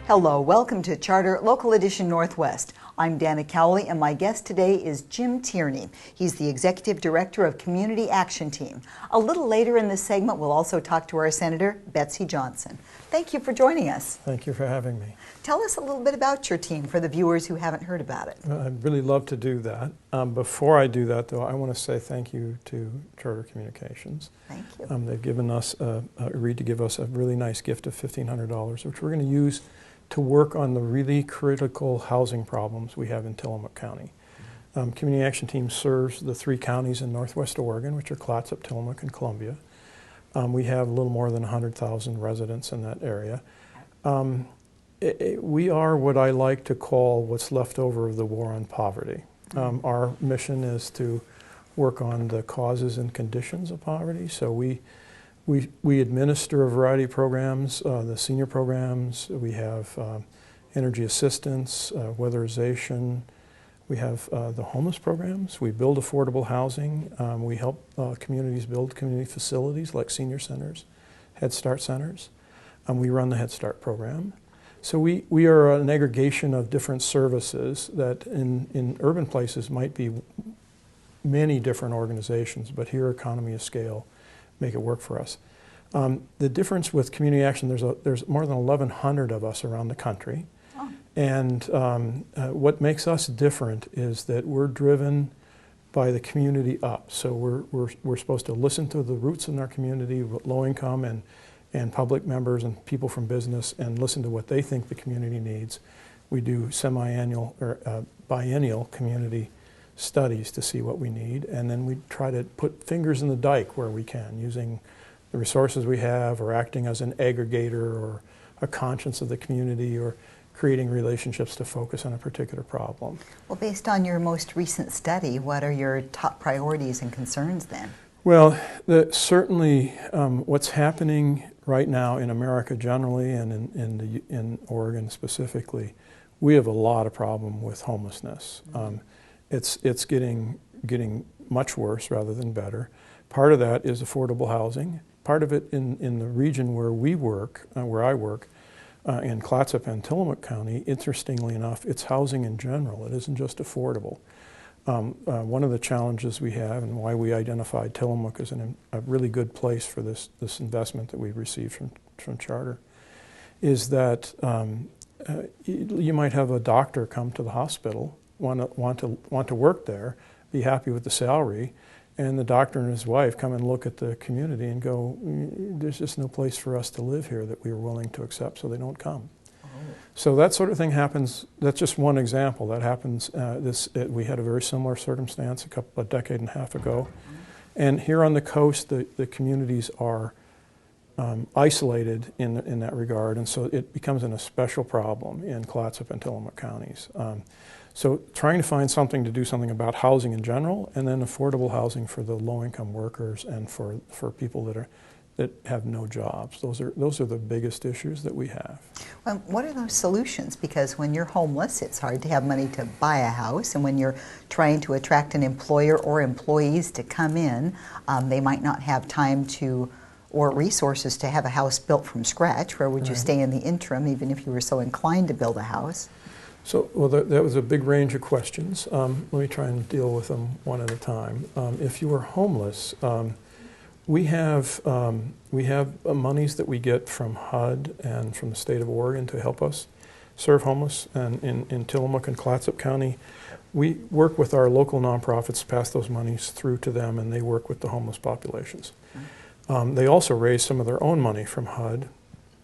Hello, welcome to Charter Local Edition Northwest. I'm Dana Cowley, and my guest today is Jim Tierney. He's the Executive Director of Community Action Team. A little later in this segment, we'll also talk to our Senator, Betsy Johnson. Thank you for joining us. Thank you for having me. Tell us a little bit about your team for the viewers who haven't heard about it. I'd really love to do that. Before I do that, though, I want to say thank you to Charter Communications. Thank you. They've given us, agreed to give us a really nice gift of $1,500, which we're going to use to work on the really critical housing problems we have in Tillamook County. Community Action Team serves the 3 counties in Northwest Oregon, which are Clatsop, Tillamook, and Columbia. We have a little more than 100,000 residents in that area. We are what I like to call what's left over of the war on poverty. Our mission is to work on the causes and conditions of poverty. So we administer a variety of programs, the senior programs. We have energy assistance, weatherization. We have the homeless programs. We build affordable housing. We help communities build community facilities like senior centers, Head Start centers. We run the Head Start program. So we are an aggregation of different services that in urban places might be many different organizations, but here economy of scale make it work for us. The difference with community action, there's more than 1,100 of us around the country. Oh. And what makes us different is that we're driven by the community up. So we're supposed to listen to the roots in our community, low income and public members and people from business, and listen to what they think the community needs. We do semi-annual or biennial community studies to see what we need, and then we try to put fingers in the dike where we can, using the resources we have, or acting as an aggregator or a conscience of the community, or creating relationships to focus on a particular problem. Well, based on your most recent study, what are your top priorities and concerns then? Well, certainly what's happening right now in America generally and in Oregon specifically, we have a lot of problem with homelessness. It's getting much worse rather than better. Part of that is affordable housing. Part of it in the region where we work, where I work, in Clatsop and Tillamook County, interestingly enough, it's housing in general. It isn't just affordable. One of the challenges we have, and why we identified Tillamook as a really good place for this investment that we've received from Charter, is that you might have a doctor come to the hospital, want to work there, be happy with the salary, and the doctor and his wife come and look at the community and go, there's just no place for us to live here that we are willing to accept, so they don't come. Oh. So that sort of thing happens. That's just one example. That happens. We had a very similar circumstance a decade and a half ago. And here on the coast, the communities are isolated in that regard, and so it becomes a special problem in Clatsop and Tillamook counties. So trying to find something to do something about housing in general, and then affordable housing for the low-income workers and for people that have no jobs. Those are the biggest issues that we have. Well, what are those solutions? Because when you're homeless, it's hard to have money to buy a house, and when you're trying to attract an employer or employees to come in, they might not have time to or resources to have a house built from scratch. Where would you stay in the interim, even if you were so inclined to build a house? So, well, that was a big range of questions. Let me try and deal with them one at a time. If you are homeless, we have monies that we get from HUD and from the state of Oregon to help us serve homeless. And in Tillamook and Clatsop County, we work with our local nonprofits to pass those monies through to them, and they work with the homeless populations. They also raise some of their own money from HUD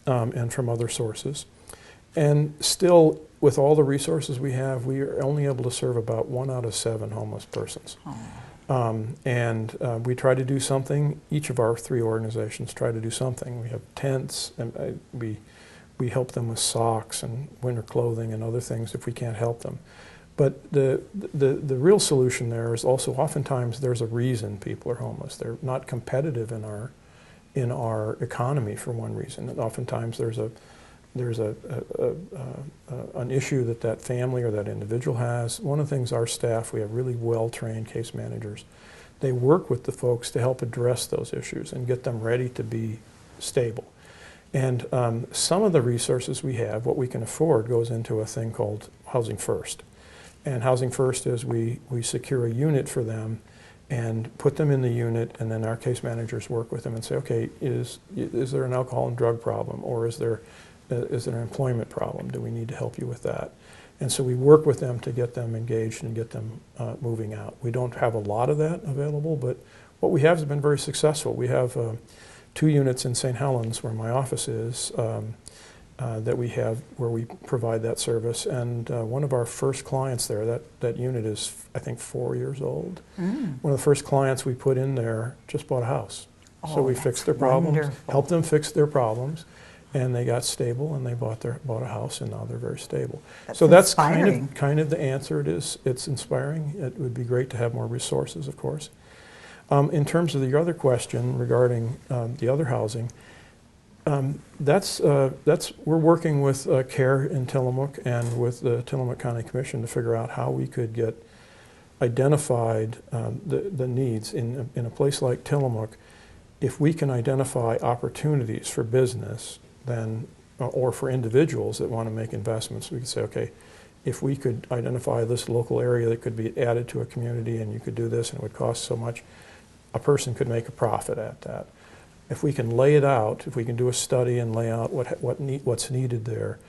and from other sources. And still, with all the resources we have, we are only able to serve about 1 out of 7 homeless persons. And we try to do something. Each of our 3 organizations try to do something. We have tents, and we help them with socks and winter clothing and other things if we can't help them. But the real solution there is also oftentimes there's a reason people are homeless. They're not competitive in our economy for one reason. And oftentimes there's an issue that family or that individual has. One of the things our staff, we have really well-trained case managers. They work with the folks to help address those issues and get them ready to be stable. And some of the resources we have, what we can afford, goes into a thing called Housing First. And Housing First is we secure a unit for them and put them in the unit, and then our case managers work with them and say, okay, is there an alcohol and drug problem, or is there an employment problem? Do we need to help you with that? And so we work with them to get them engaged and get them moving out. We don't have a lot of that available, but what we have has been very successful. We have 2 units in St. Helens, where my office is, that we have where we provide that service. And one of our first clients there, that unit is, I think, 4 years old. One of the first clients we put in there just bought a house. So we fixed their problems, wonderful. helped them fix their problems, and they got stable, and they bought a house, and now they're very stable. So that's inspiring. kind of the answer. It's inspiring. It would be great to have more resources, of course. In terms of the other question regarding the other housing, we're working with CARE in Tillamook and with the Tillamook County Commission to figure out how we could get identified the needs in a place like Tillamook. If we can identify opportunities for business, then or for individuals that want to make investments, we could say, okay, if we could identify this local area that could be added to a community, and you could do this and it would cost so much, a person could make a profit at that. If we can lay it out, if we can do a study and lay out what's needed there,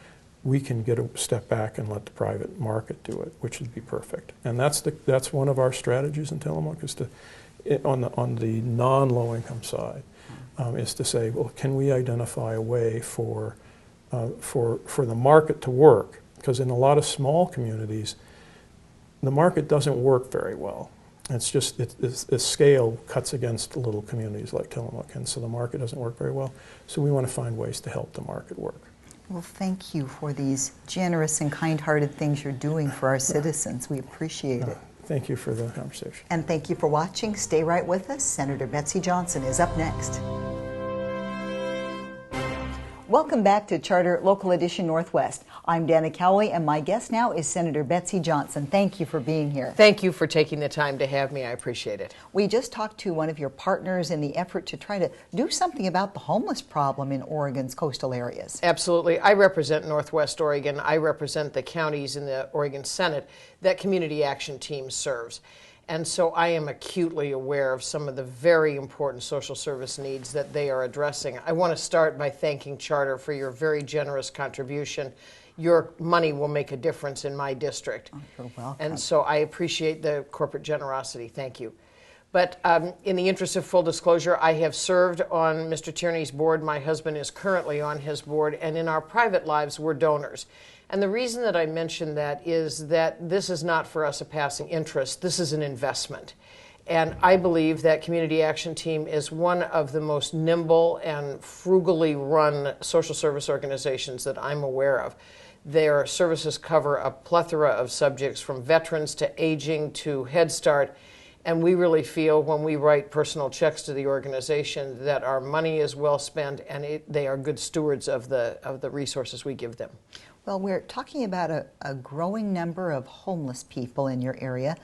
we can get a step back and let the private market do it, which would be perfect. And that's one of our strategies in Tillamook, is to, on the non-low-income side, is to say, well, can we identify a way for the market to work? Because in a lot of small communities, the market doesn't work very well. It's just, the scale cuts against little communities like Tillamook, and so the market doesn't work very well. So we want to find ways to help the market work. Well, thank you for these generous and kind-hearted things you're doing for our citizens. We appreciate it. Thank you for the conversation. And thank you for watching. Stay right with us. Senator Betsy Johnson is up next. Welcome back to Charter Local Edition Northwest. I'm Dana Cowley, and my guest now is Senator Betsy Johnson. Thank you for being here. Thank you for taking the time to have me. I appreciate it. We just talked to one of your partners in the effort to try to do something about the homeless problem in Oregon's coastal areas. Absolutely. I represent Northwest Oregon. I represent the counties in the Oregon Senate that Community Action Team serves. And so I am acutely aware of some of the very important social service needs that they are addressing. I want to start by thanking Charter for your very generous contribution. Your money will make a difference in my district. Oh, you're welcome. And so I appreciate the corporate generosity. Thank you. But in the interest of full disclosure, I have served on Mr. Tierney's board. My husband is currently on his board. And in our private lives, we're donors. And the reason that I mention that is that this is not for us a passing interest. This is an investment. And I believe that Community Action Team is one of the most nimble and frugally run social service organizations that I'm aware of. Their services cover a plethora of subjects, from veterans to aging to Head Start. And we really feel, when we write personal checks to the organization, that our money is well spent, and they are good stewards of the resources we give them. Well, we're talking about a growing number of homeless people in your area.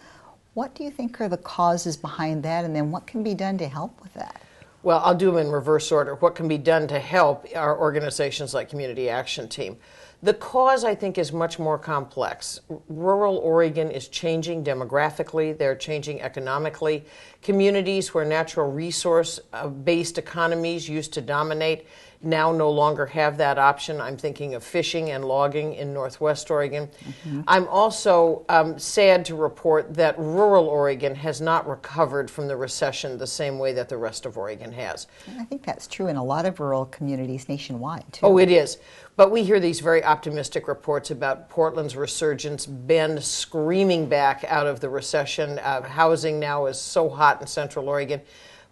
What do you think are the causes behind that, and then what can be done to help with that? Well, I'll do them in reverse order. What can be done to help our organizations like Community Action Team? The cause, I think, is much more complex. Rural Oregon is changing demographically. They're changing economically. Communities where natural resource-based economies used to dominate now no longer have that option. I'm thinking of fishing and logging in Northwest Oregon. Mm-hmm. I'm also sad to report that rural Oregon has not recovered from the recession the same way that the rest of Oregon has. I think that's true in a lot of rural communities nationwide, too. Oh, it is. But we hear these very optimistic reports about Portland's resurgence, Bend screaming back out of the recession. Housing now is so hot in Central Oregon.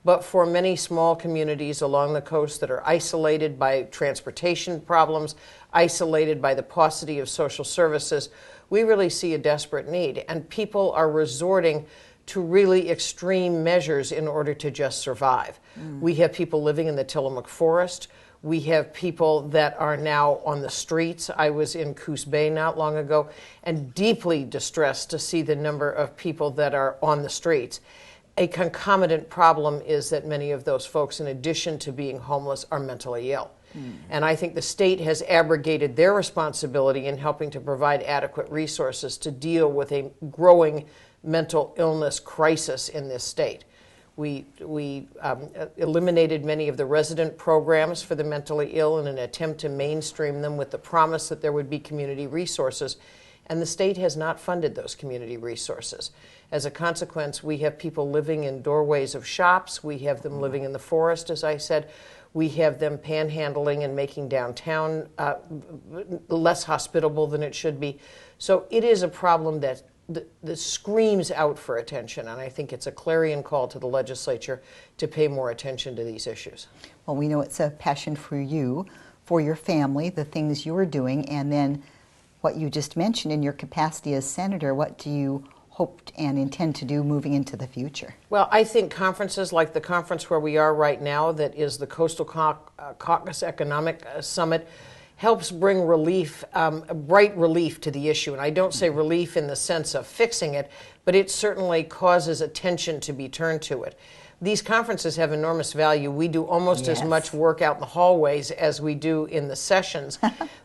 But for many small communities along the coast that are isolated by transportation problems, isolated by the paucity of social services, we really see a desperate need. And people are resorting to really extreme measures in order to just survive. We have people living in the Tillamook Forest. We have people that are now on the streets. I was in Coos Bay not long ago, and deeply distressed to see the number of people that are on the streets. A concomitant problem is that many of those folks, in addition to being homeless, are mentally ill. And I think the state has abrogated their responsibility in helping to provide adequate resources to deal with a growing mental illness crisis in this state. We eliminated many of the resident programs for the mentally ill in an attempt to mainstream them with the promise that there would be community resources, and the state has not funded those community resources. As a consequence, we have people living in doorways of shops, we have them living in the forest, as I said, we have them panhandling and making downtown less hospitable than it should be. So it is a problem that screams out for attention, and I think it's a clarion call to the legislature to pay more attention to these issues. Well, we know it's a passion for you, for your family, the things you're doing, and then what you just mentioned in your capacity as senator. What do you hope and intend to do moving into the future? Well, I think conferences like the conference where we are right now, that is the Coastal Caucus Economic Summit, helps bring relief, bright relief to the issue. And I don't say relief in the sense of fixing it, but it certainly causes attention to be turned to it. These conferences have enormous value. We do almost as much work out in the hallways as we do in the sessions,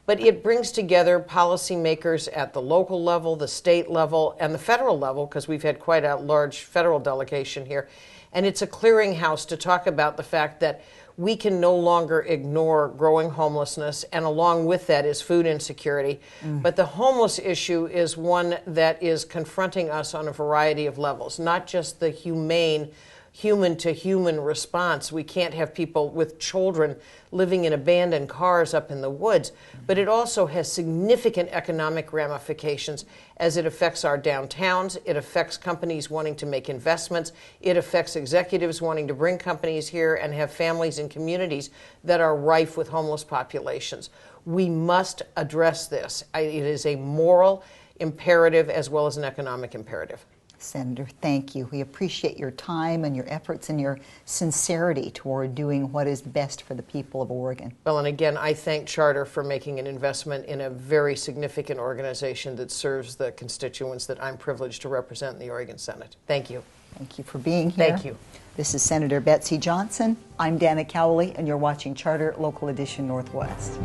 but it brings together policymakers at the local level, the state level, and the federal level, because we've had quite a large federal delegation here. And it's a clearinghouse to talk about the fact that we can no longer ignore growing homelessness, and along with that is food insecurity. But the homeless issue is one that is confronting us on a variety of levels, not just the human-to-human response. We can't have people with children living in abandoned cars up in the woods, but it also has significant economic ramifications as it affects our downtowns, it affects companies wanting to make investments, it affects executives wanting to bring companies here and have families and communities that are rife with homeless populations. We must address this. It is a moral imperative as well as an economic imperative. Senator, thank you. We appreciate your time and your efforts and your sincerity toward doing what is best for the people of Oregon. Well, and again, I thank Charter for making an investment in a very significant organization that serves the constituents that I'm privileged to represent in the Oregon Senate. Thank you. Thank you for being here. Thank you. This is Senator Betsy Johnson. I'm Dana Cowley, and you're watching Charter Local Edition Northwest.